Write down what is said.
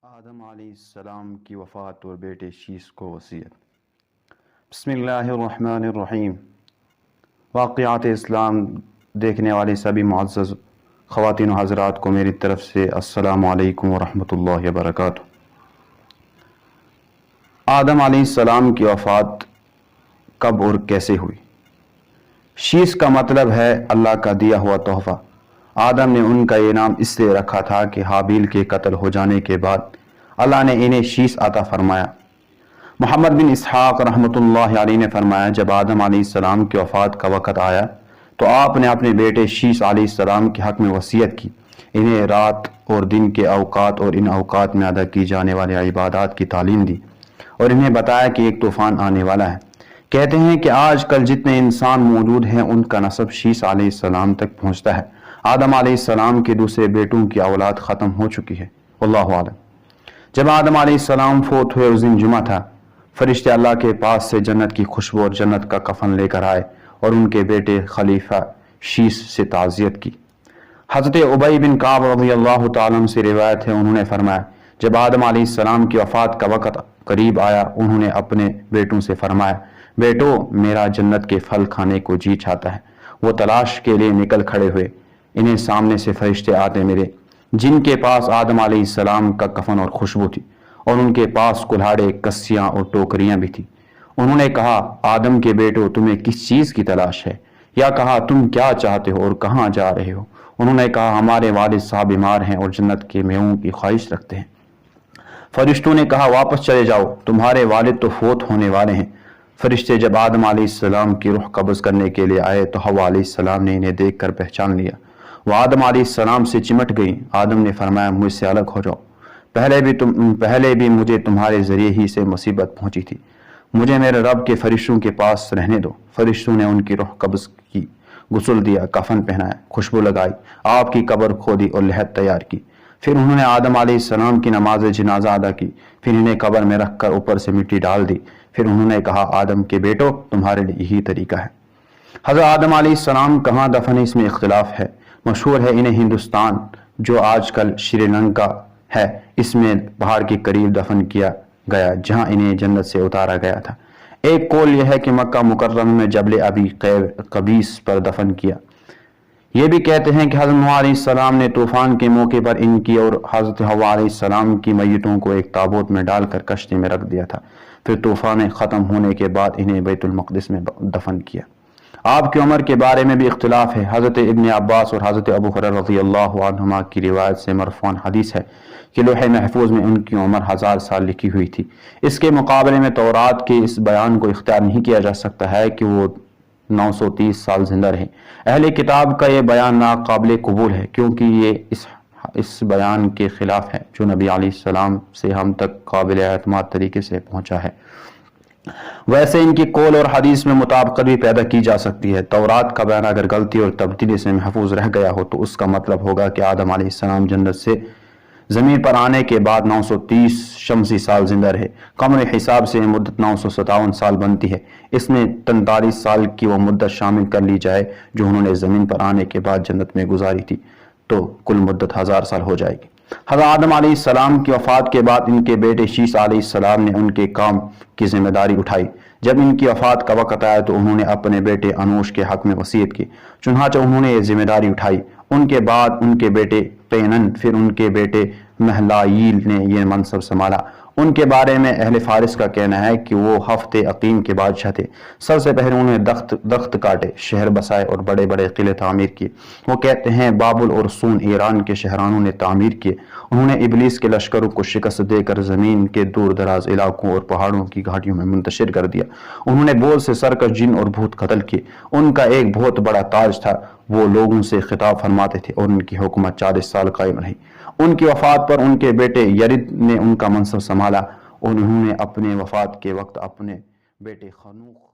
آدم علیہ السلام کی وفات اور بیٹے شیس کو وصیت۔ بسم اللہ الرحمن الرحیم۔ واقعات اسلام دیکھنے والے سبھی معزز خواتین و حضرات کو میری طرف سے السلام علیکم ورحمۃ اللہ وبرکاتہ۔ آدم علیہ السلام کی وفات کب اور کیسے ہوئی؟ شیس کا مطلب ہے اللہ کا دیا ہوا تحفہ۔ آدم نے ان کا یہ نام اس لیے رکھا تھا کہ حابیل کے قتل ہو جانے کے بعد اللہ نے انہیں شیس عطا فرمایا۔ محمد بن اسحاق رحمۃ اللہ علیہ نے فرمایا، جب آدم علیہ السلام کی وفات کا وقت آیا تو آپ نے اپنے بیٹے شیس علیہ السلام کے حق میں وصیت کی، انہیں رات اور دن کے اوقات اور ان اوقات میں ادا کی جانے والے عبادات کی تعلیم دی اور انہیں بتایا کہ ایک طوفان آنے والا ہے۔ کہتے ہیں کہ آج کل جتنے انسان موجود ہیں ان کا نسب شیس علیہ السلام تک پہنچتا ہے۔ آدم علیہ السلام کے دوسرے بیٹوں کی اولاد ختم ہو چکی ہے، واللہ اعلم۔ جب آدم علیہ السلام فوت ہوئے اس دن جمعہ تھا، فرشتے اللہ کے پاس سے جنت کی خوشبو اور جنت کا کفن لے کر آئے اور ان کے بیٹے خلیفہ شیس سے تعزیت کی۔ حضرت ابی بن کعب رضی اللہ تعالیٰ عنہ سے روایت ہے، انہوں نے فرمایا، جب آدم علیہ السلام کی وفات کا وقت قریب آیا انہوں نے اپنے بیٹوں سے فرمایا، بیٹو میرا جنت کے پھل کھانے کو جی چاہتا ہے۔ وہ تلاش کے لیے نکل کھڑے ہوئے، انہیں سامنے سے فرشتے آتے ملے جن کے پاس آدم علیہ السلام کا کفن اور خوشبو تھی، اور ان کے پاس کلہاڑے، کسیاں اور ٹوکریاں بھی تھی۔ انہوں نے کہا، آدم کے بیٹو تمہیں کس چیز کی تلاش ہے؟ یا کہا تم کیا چاہتے ہو اور کہاں جا رہے ہو؟ انہوں نے کہا، ہمارے والد صاحب بیمار ہیں اور جنت کے میووں کی خواہش رکھتے ہیں۔ فرشتوں نے کہا، واپس چلے جاؤ، تمہارے والد تو فوت ہونے والے ہیں۔ فرشتے جب آدم علیہ السلام کی روح قبض کرنے کے لیے آئے تو حوا علیہ السلام نے انہیں دیکھ کر پہچان لیا۔ وہ آدم علیہ السلام سے چمٹ گئی۔ آدم نے فرمایا، مجھ سے الگ ہو جاؤ، پہلے بھی مجھے تمہارے ذریعے ہی سے مصیبت پہنچی تھی، مجھے میرے رب کے فرشتوں کے پاس رہنے دو۔ فرشتوں نے ان کی روح قبض کی، غسل دیا، کفن پہنایا، خوشبو لگائی، آپ کی قبر کھودی اور لحد تیار کی۔ پھر انہوں نے آدم علیہ السلام کی نماز جنازہ ادا کی، پھر انہیں قبر میں رکھ کر اوپر سے مٹی ڈال دی۔ پھر انہوں نے کہا، آدم کے بیٹو تمہارے لیے یہی طریقہ ہے۔ حضرت آدم علیہ السلام کہاں دفن ہے اس میں اختلاف ہے۔ مشہور ہے انہیں ہندوستان جو آج کل شری لنکا ہے اس میں پہاڑ کے قریب دفن کیا گیا جہاں انہیں جنت سے اتارا گیا تھا۔ ایک قول یہ ہے کہ مکہ مکرمہ میں جبل ابی قبیس پر دفن کیا۔ یہ بھی کہتے ہیں کہ حضرت نوح علیہ السلام نے طوفان کے موقع پر ان کی اور حضرت حوا علیہ السلام کی میتوں کو ایک تابوت میں ڈال کر کشتی میں رکھ دیا تھا، پھر طوفان ختم ہونے کے بعد انہیں بیت المقدس میں دفن کیا۔ آپ کی عمر کے بارے میں بھی اختلاف ہے۔ حضرت ابن عباس اور حضرت ابو ہریرہ رضی اللہ عنہما کی روایت سے مرفوعاً حدیث ہے کہ لوح محفوظ میں ان کی عمر 1000 سال لکھی ہوئی تھی۔ اس کے مقابلے میں تورات کے اس بیان کو اختیار نہیں کیا جا سکتا ہے کہ وہ 930 سال زندہ رہے۔ اہل کتاب کا یہ بیان ناقابل قبول ہے کیونکہ یہ اس بیان کے خلاف ہے جو نبی علیہ السلام سے ہم تک قابل اعتماد طریقے سے پہنچا ہے۔ ویسے ان کی قول اور حدیث میں مطابقت بھی پیدا کی جا سکتی ہے۔ تورات کا بیان اگر غلطی اور تبدیلی سے محفوظ رہ گیا ہو تو اس کا مطلب ہوگا کہ آدم علیہ السلام جنت سے زمین پر آنے کے بعد 930 شمسی سال زندہ رہے۔ قمری حساب سے یہ مدت 957 سال بنتی ہے۔ اس میں 43 سال کی وہ مدت شامل کر لی جائے جو انہوں نے زمین پر آنے کے بعد جنت میں گزاری تھی تو کل مدت 1000 سال ہو جائے گی۔ حضرت آدم علیہ السلام کی وفات کے بعد ان کے بیٹے شیس علیہ السلام نے ان کے کام کی ذمہ داری اٹھائی۔ جب ان کی وفات کا وقت آیا تو انہوں نے اپنے بیٹے انوش کے حق میں وصیت کی، چنانچہ انہوں نے یہ ذمہ داری اٹھائی۔ ان کے بعد ان کے بیٹے پینن، پھر ان کے بیٹے مہلائیل نے یہ منصب سنبھالا۔ ان کے بارے میں اہل فارس کا کہنا ہے کہ وہ ہفتے عقیم کے بادشاہ تھے۔ سب سے پہلے انہوں نے درخت کاٹے، شہر بسائے اور بڑے بڑے قلعے تعمیر کیے۔ وہ کہتے ہیں بابل اور سون ایران کے شہرانوں نے تعمیر کیے۔ انہوں نے ابلیس کے لشکروں کو شکست دے کر زمین کے دور دراز علاقوں اور پہاڑوں کی گھاٹیوں میں منتشر کر دیا۔ انہوں نے بہت سے سرکش جن اور بھوت قتل کیے۔ ان کا ایک بہت بڑا تاج تھا، وہ لوگوں سے خطاب فرماتے تھے اور ان کی حکومت 40 سال قائم رہی۔ ان کی وفات پر ان کے بیٹے یرد نے ان کا منصب سنبھالا اور انہوں نے اپنے وفات کے وقت اپنے بیٹے خنوخ